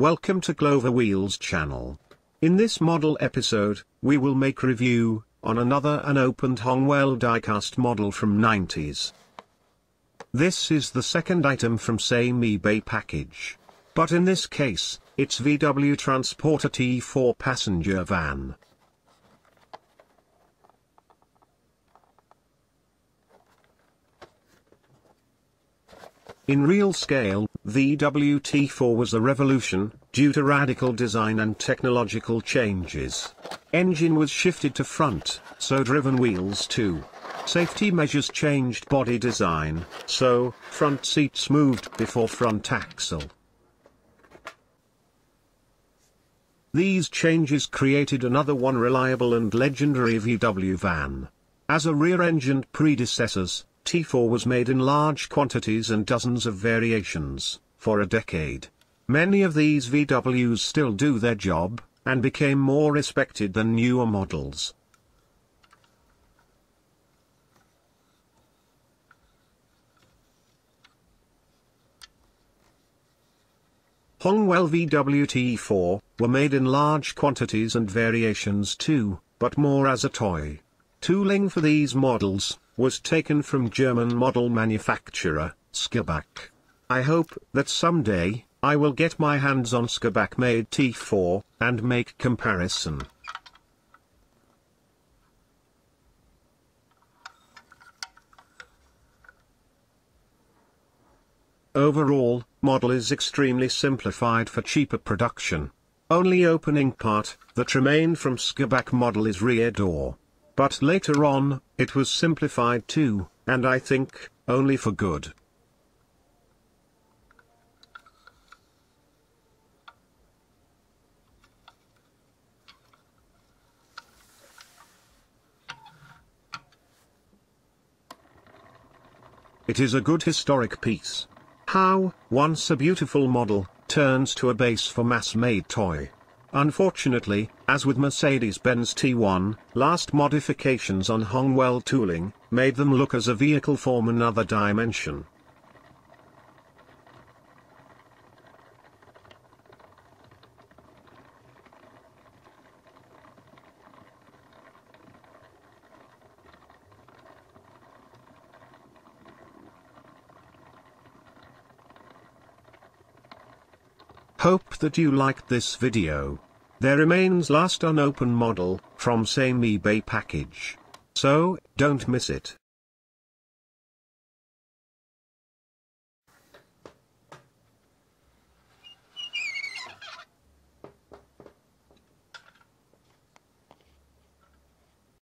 Welcome to Clover Wheels channel. In this model episode, we will make review on another unopened Hongwell diecast model from 90s. This is the second item from same eBay package. But in this case, it's VW Transporter T4 passenger van. In real scale, VW T4 was a revolution, due to radical design and technological changes. Engine was shifted to front, so driven wheels too. Safety measures changed body design, so front seats moved before front axle. These changes created another reliable and legendary VW van. As a rear-engined predecessors, T4 was made in large quantities and dozens of variations, for a decade. Many of these VWs still do their job, and became more respected than newer models. Hongwell VW T4 were made in large quantities and variations too, but more as a toy. Tooling for these models was taken from German model manufacturer, Skibak. I hope that someday, I will get my hands on Skibak-made T4, and make comparison. Overall, model is extremely simplified for cheaper production. Only opening part that remained from Skibak model is rear door. But later on, it was simplified too, and I think, only for good. It is a good historic piece. How, once a beautiful model, turns to a base for mass-made toy. Unfortunately, as with Mercedes-Benz T1, last modifications on Hongwell tooling, made them look as a vehicle from another dimension. Hope that you liked this video. There remains last unopened model, from same eBay package. So, don't miss it.